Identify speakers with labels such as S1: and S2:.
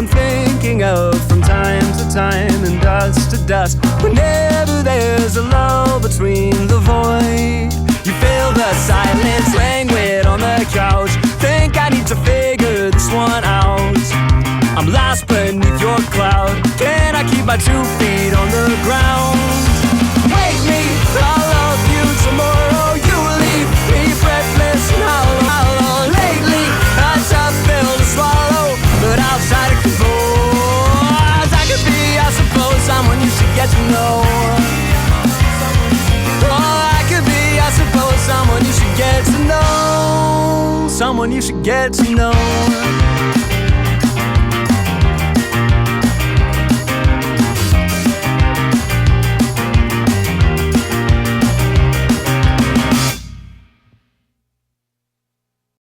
S1: I'm thinking of from time to time and dust to dust. Whenever there's a lull between the void, you feel the silence languid on the couch. Think I need to figure this one out. I'm lost beneath your cloud. Can I keep my 2 feet on the ground? Wake me, I'll love you tomorrow. You leave me breathless and hollow. Lately, a tough pill to swallow, but I'll try to compose. I could be, I suppose, someone you should get to know. Oh, I could be, I suppose, someone you should get to know. Someone you should get to know.